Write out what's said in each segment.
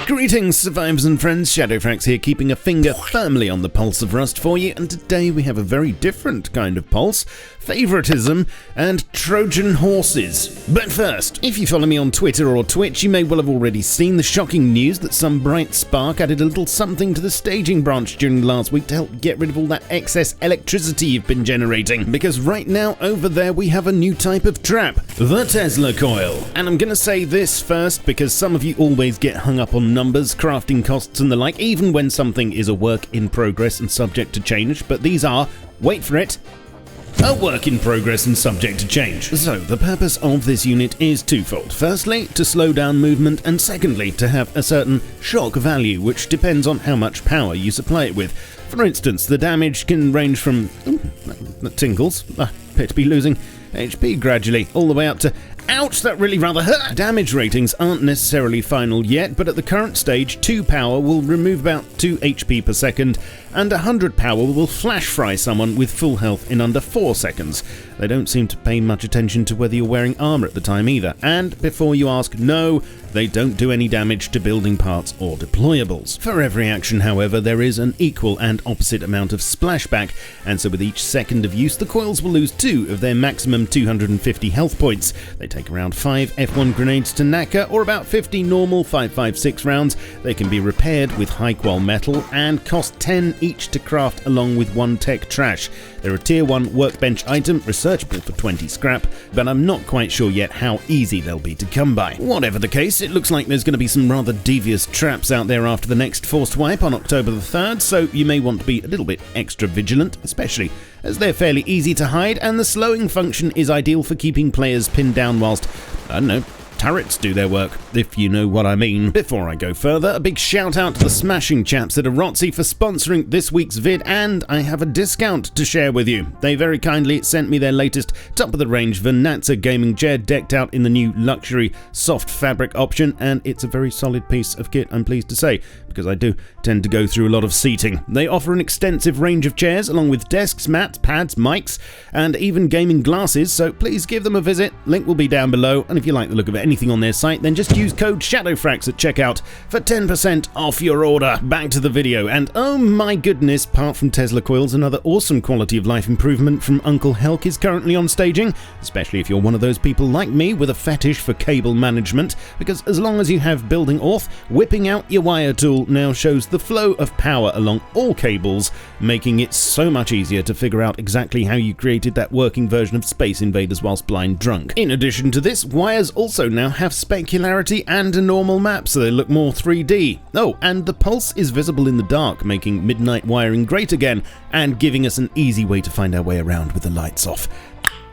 Greetings, survivors and friends, SHADOWFRAX here, keeping a finger firmly on the pulse of Rust for you, and today we have a very different kind of pulse: favoritism and Trojan horses. But first, if you follow me on Twitter or Twitch, you may well have already seen the shocking news that some bright spark added a little something to the staging branch during last week to help get rid of all that excess electricity you've been generating. Because right now, over there, we have a new type of trap, the Tesla coil. And I'm gonna say this first, because some of you always get hung up on numbers, crafting costs and the like, even when something is a work in progress and subject to change, but these are, wait for it, a work in progress and subject to change. So the purpose of this unit is twofold. Firstly, to slow down movement, and secondly, to have a certain shock value, which depends on how much power you supply it with. For instance, the damage can range from that tingles, appear to be losing HP gradually, all the way up to, ouch, that really rather hurt. Damage ratings aren't necessarily final yet, but at the current stage, 2 power will remove about 2 HP per second, and 100 power will flash fry someone with full health in under 4 seconds. They don't seem to pay much attention to whether you're wearing armor at the time either, and before you ask, no, they don't do any damage to building parts or deployables. For every action, however, there is an equal and opposite amount of splashback, and so with each second of use, the coils will lose 2 of their maximum 250 health points. They take around 5 F1 grenades to knacker, or about 50 normal 5.56 rounds. They can be repaired with high qual metal, and cost 10 each to craft along with 1 tech trash. They're a tier 1 workbench item, researchable for 20 scrap, but I'm not quite sure yet how easy they'll be to come by. Whatever the case, it looks like there's going to be some rather devious traps out there after the next forced wipe on October the 3rd, so you may want to be a little bit extra vigilant, especially as they're fairly easy to hide, and the slowing function is ideal for keeping players pinned down whilst, I don't know, turrets do their work, if you know what I mean. Before I go further, a big shout out to the smashing chaps at Arotzi for sponsoring this week's vid, and I have a discount to share with you. They very kindly sent me their latest top-of-the-range Venatza gaming chair decked out in the new luxury soft fabric option, and it's a very solid piece of kit, I'm pleased to say, because I do tend to go through a lot of seating. They offer an extensive range of chairs, along with desks, mats, pads, mics, and even gaming glasses, so please give them a visit. Link will be down below, and if you like the look of anything on their site, then just use code SHADOWFRAX at checkout for 10% off your order. Back to the video, and oh my goodness, apart from Tesla coils, another awesome quality of life improvement from Uncle Helk is currently on staging, especially if you're one of those people like me with a fetish for cable management, because as long as you have building auth, whipping out your wire tool now shows the flow of power along all cables, making it so much easier to figure out exactly how you created that working version of Space Invaders whilst blind drunk. In addition to this, wires also now have specularity and a normal map, so they look more 3D. Oh, and the pulse is visible in the dark, making midnight wiring great again, and giving us an easy way to find our way around with the lights off.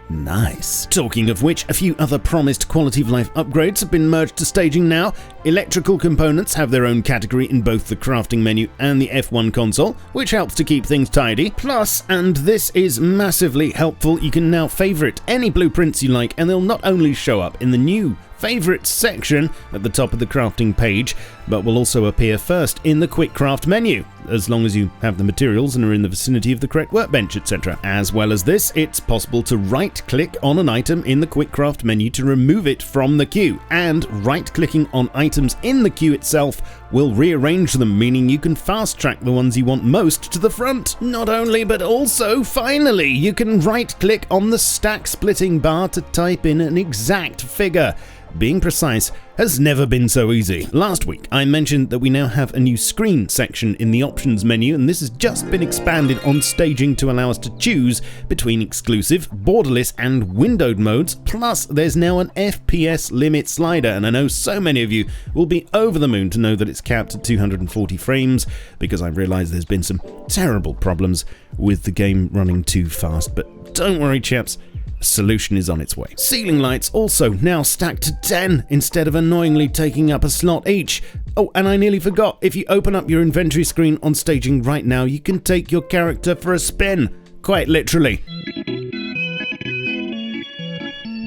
Nice. Talking of which, a few other promised quality of life upgrades have been merged to staging now. Electrical components have their own category in both the crafting menu and the F1 console, which helps to keep things tidy. Plus, and this is massively helpful, you can now favorite any blueprints you like, and they'll not only show up in the new favorites section at the top of the crafting page, but will also appear first in the quick craft menu, as long as you have the materials and are in the vicinity of the correct workbench, etc. As well as this, it's possible to right-click on an item in the quick craft menu to remove it from the queue, and right-clicking on items in the queue itself will rearrange them, meaning you can fast-track the ones you want most to the front. Not only, but also, finally, you can right-click on the stack-splitting bar to type in an exact figure. Being precise has never been so easy. Last week, I mentioned that we now have a new screen section in the options menu, and this has just been expanded on staging to allow us to choose between exclusive, borderless, and windowed modes, plus there's now an FPS limit slider, and I know so many of you will be over the moon to know that it's capped at 240 frames, because I realise there's been some terrible problems with the game running too fast, but don't worry chaps, solution is on its way. Ceiling lights also now stacked to 10 instead of annoyingly taking up a slot each. Oh, and I nearly forgot, if you open up your inventory screen on staging right now, you can take your character for a spin, quite literally.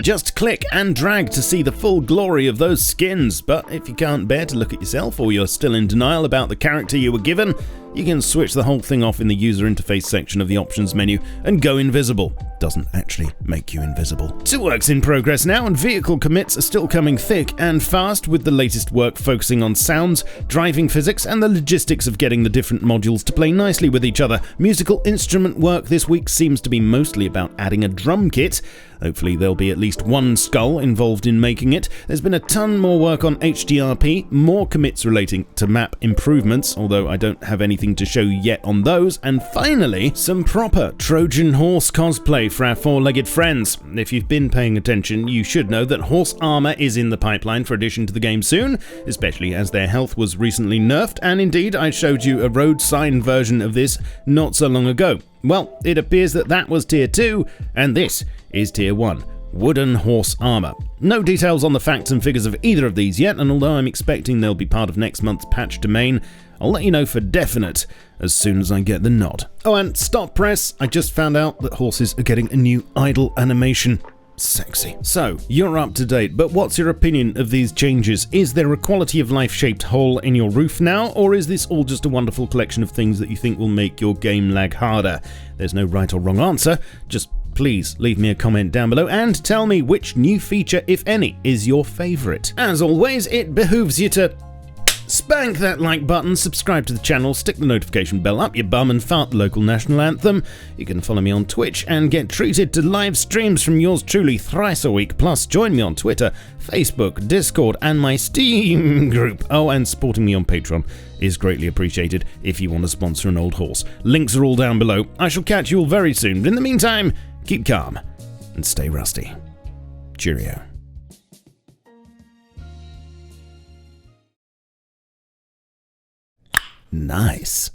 Just click and drag to see the full glory of those skins, but if you can't bear to look at yourself or you're still in denial about the character you were given, you can switch the whole thing off in the user interface section of the options menu and go invisible. Doesn't actually make you invisible. To works in progress now, and vehicle commits are still coming thick and fast, with the latest work focusing on sounds, driving physics, and the logistics of getting the different modules to play nicely with each other. Musical instrument work this week seems to be mostly about adding a drum kit. Hopefully there'll be at least one skull involved in making it. There's been a ton more work on HDRP, more commits relating to map improvements, although I don't have anything to show you yet on those, and finally, some proper Trojan horse cosplay for our four-legged friends. If you've been paying attention, you should know that horse armor is in the pipeline for addition to the game soon, especially as their health was recently nerfed, and indeed I showed you a road sign version of this not so long ago. Well, it appears that was Tier 2, and this is Tier 1, wooden horse armor. No details on the facts and figures of either of these yet, and although I'm expecting they'll be part of next month's patch domain, I'll let you know for definite as soon as I get the nod. Oh, and stop press, I just found out that horses are getting a new idle animation. Sexy. So, you're up to date, but what's your opinion of these changes? Is there a quality of life shaped hole in your roof now, or is this all just a wonderful collection of things that you think will make your game lag harder? There's no right or wrong answer, just please leave me a comment down below and tell me which new feature, if any, is your favourite. As always, it behooves you to spank that like button, subscribe to the channel, stick the notification bell up your bum and fart the local national anthem. You can follow me on Twitch and get treated to live streams from yours truly thrice a week, plus join me on Twitter, Facebook, Discord and my Steam group. Oh, and supporting me on Patreon is greatly appreciated if you want to sponsor an old horse. Links are all down below. I shall catch you all very soon, but in the meantime, keep calm and stay rusty. Cheerio. Nice.